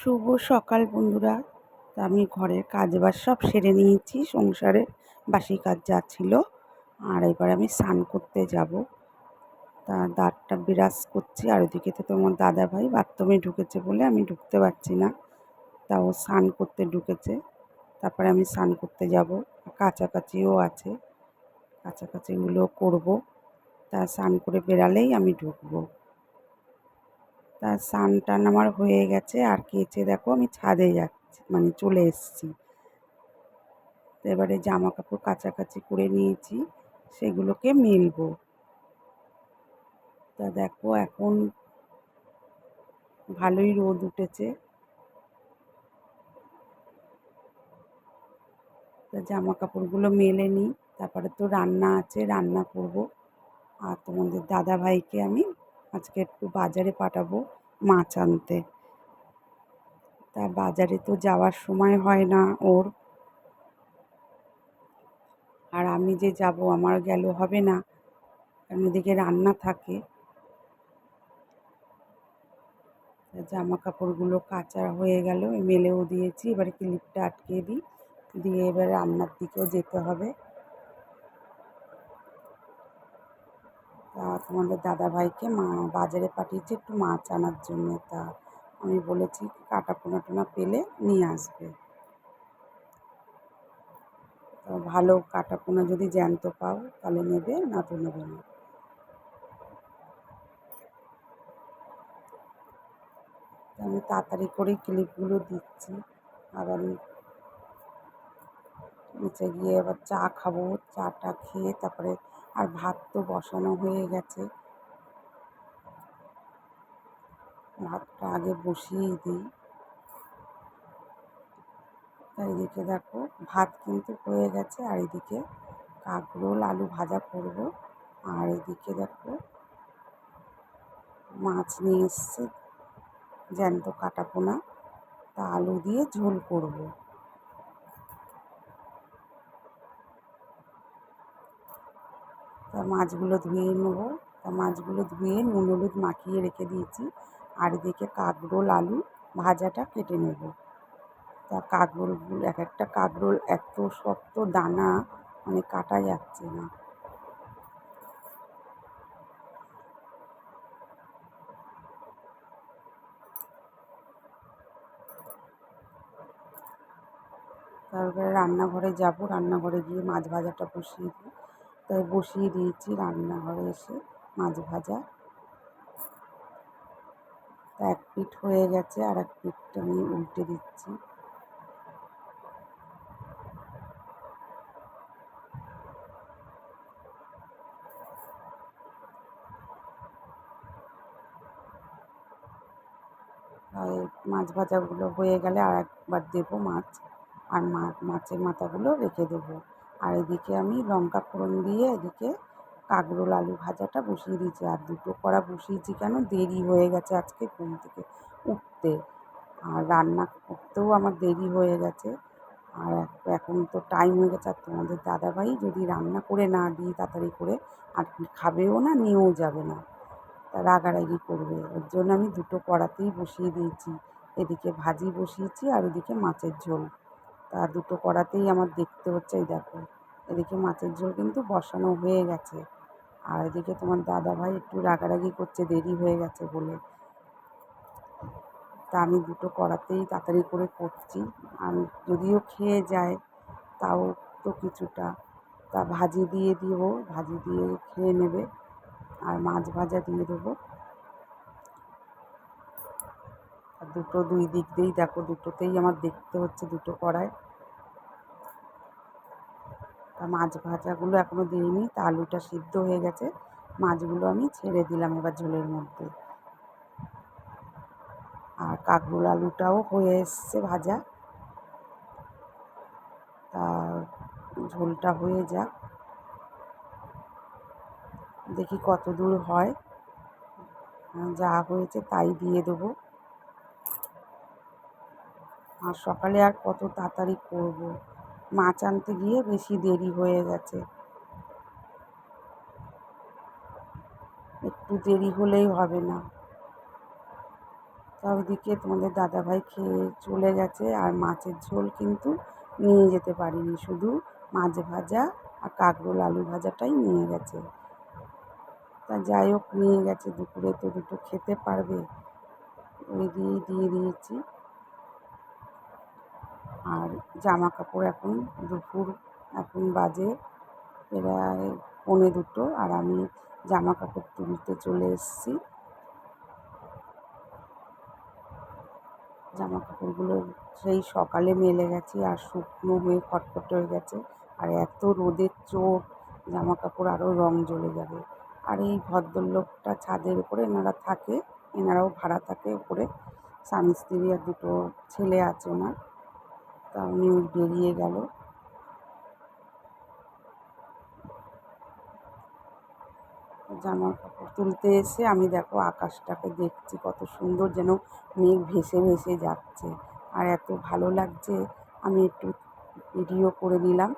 শুভ সকাল বন্ধুরা। তা আমি ঘরের কাজবাজ সব সেরে নিয়েছি, সংসারের বাসি কাজ যা ছিল। আর এবার আমি স্নান করতে যাব। তা দাঁতটা বিরাজ করছি, আর ওদিকে তো তোমার দাদাভাই বাথরুমে ঢুকেছে বলে আমি ঢুকতে পারছি না। তা ও স্নান করতে ঢুকেছে, তারপরে আমি স্নান করতে যাব। কাচাকাচিও আছে, কাচাকাচিগুলো করব। তা স্নান করে বেরালেই আমি ঢুকবো। তা স্নান টান আমার হয়ে গেছে, আর কেচে দেখো আমি ছাদে যাচ্ছি, মানে চলে এসেছি। এবারে জামা কাপড় কাচাকাচি করে নিয়েছি, সেগুলোকে মেলবো। তা দেখো এখন ভালোই রোদ উঠেছে। তা জামা কাপড়গুলো মেলে নিই, তারপরে তো রান্না আছে, রান্না করব। আর তোমাদের দাদা ভাইকে আমি আজকে একটু বাজারে পাঠাবো মাছ আনতে। তা বাজারে তো যাওয়ার সময় হয় না ওর, আর আমি যে যাব আমার গেল হবে না, কারণ এদিকে রান্না থাকে। জামা কাপড়গুলো কাচা হয়ে গেল, মেলেও দিয়েছি। এবারে ক্লিপটা আটকে দিই, দিয়ে এবার রান্নার দিকেও যেতে হবে। তা তোমাদের দাদাভাইকে মা বাজারে পাঠিয়েছে একটু মাছ আনার জন্য। তা আমি বলেছি কাটা পোনা টোনা পেলে নিয়ে আসবে। তো ভালো কাটা পোনা যদি জ্যান্ত পাও তাহলে নেবে, না তো নেবে না। আমি তাড়াতাড়ি করেই ক্লিপগুলো দিচ্ছি। আবার নিচে গিয়ে আবার চা খাবো, চাটা খেয়ে তারপরে আর ভাত তো বসানো হয়ে গেছে, ভাতটা আগে বসিয়েই দিই। আর এদিকে দেখো ভাত কিন্তু হয়ে গেছে, আর এদিকে কাঁকরোল আলু ভাজা করব। আর এদিকে দেখো মাছ নিয়ে এসছে জ্যান্ত কাটা পোনা, তা আলু দিয়ে ঝোল করব। তা মাছগুলো ধুয়ে নেব। তা মাছগুলো ধুয়ে নুন হলুদ মাখিয়ে রেখে দিয়েছি। আর এদিকে কাঁকরোল আলু ভাজাটা কেটে নেব। তা কাঁকরোলগুলো, এক একটা কাঁকরোল এত শক্ত দানা, মানে কাটা যাচ্ছে না। তারপরে রান্নাঘরে যাব, রান্নাঘরে গিয়ে মাছ ভাজাটা বসিয়ে দিই। তাই বসিয়ে দিয়েছি রান্নাঘরে এসে মাছ ভাজা। তা এক পিঠ হয়ে গেছে, আর এক পিঠটা আমি উল্টে দিচ্ছি। আর মাছ ভাজাগুলো হয়ে গেলে আর একবার দেবো মাছ, আর মাছের মাথাগুলো রেখে দেবো। আর এদিকে আমি লঙ্কা ফোড়ন দিয়ে এদিকে কাঁকরোল আলু ভাজাটা বসিয়ে দিয়েছি। আর দুটো কড়া বসিয়েছি কেন, দেরি হয়ে গেছে আজকে ঘুম থেকে উঠতে, আর রান্না করতেও আমার দেরি হয়ে গেছে। আর এখন তো টাইম হয়ে গেছে, আর তোমাদের দাদাভাই যদি রান্না করে না দিই তাড়াতাড়ি করে, আর খাবেও না, নিয়েও যাবে না, তা রাগারাগি করবে। ওর জন্য আমি দুটো কড়াতেই বসিয়ে দিয়েছি, এদিকে ভাজি বসিয়েছি আর ওদিকে মাছের ঝোল। তা দুটো কড়াতেই আমার দেখতে হচ্ছে। এই দেখো এদিকে মাছের ঝোল কিন্তু বসানো হয়ে গেছে, আর এদিকে তোমার দাদাভাই একটু রাগারাগি করছে দেরি হয়ে গেছে বলে। তা আমি দুটো কড়াতেই তাড়াতাড়ি করে করছি। আর যদিও খেয়ে যায় তাও তো কিছুটা, তা ভাজি দিয়ে দিব, ভাজি দিয়ে খেয়ে নেবে। আর মাছ ভাজা দিয়ে দেবো। আর দুটো দুই দিক দিয়েই দেখো দুটোতেই আমার দেখতে হচ্ছে দুটো কড়ায়। তা মাছ ভাজাগুলো এখনও দিইনি, তা আলুটা সিদ্ধ হয়ে গেছে, মাছগুলো আমি ছেড়ে দিলাম এবার ঝোলের মধ্যে। আর কাঁকরোল আলুটাও হয়ে এসছে ভাজা। তা ঝোলটা হয়ে যাক, দেখি কত দূর হয়। যা হয়েছে তাই দিয়ে দেবো। আর সকালে আর কত তাড়াতাড়ি করব, মাছ আনতে গিয়ে বেশি দেরি হয়ে গেছে। একটু দেরি হলেই হবে না। তা ওইদিকে তোমাদের দাদাভাই খেয়ে চলে গেছে, আর মাছের ঝোল কিন্তু নিয়ে যেতে পারিনি, শুধু মাছ ভাজা আর কাঁকরোল আলু ভাজাটাই নিয়ে গেছে। তা যাই হোক, নিয়ে গেছে, দুপুরে তো দুটো খেতে পারবে, ওই দিয়েই দিয়ে দিয়েছি। আর জামা কাপড় এখন দুপুর, এখন বাজে প্রায় 1:45, আর আমি জামা কাপড় তুলতে চলে এসেছি। জামা কাপড়গুলো সেই সকালে মেলে গেছে, আর শুকনো হয়ে খটখটে হয়ে গেছে, আর এত রোদের চোট, জামা কাপড় আরও রং জ্বলে যাবে। আর এই ভদ্রলোকটা ছাদের উপরে এনারা থাকে, এনারাও ভাড়া থাকে উপরে, স্বামী স্ত্রী আর দুটো ছেলে আছে ওনার। তা উনি বেরিয়ে গেল। জামা কাপড় তুলতে এসে আমি দেখো আকাশটাকে দেখছি, কত সুন্দর, যেন মেঘ ভেসে ভেসে যাচ্ছে, আর এত ভালো লাগছে। আমি একটু ভিডিও করে নিলাম।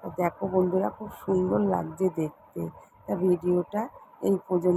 তা দেখো বন্ধুরা, খুব সুন্দর লাগছে দেখতে। তা ভিডিওটা এই পর্যন্ত।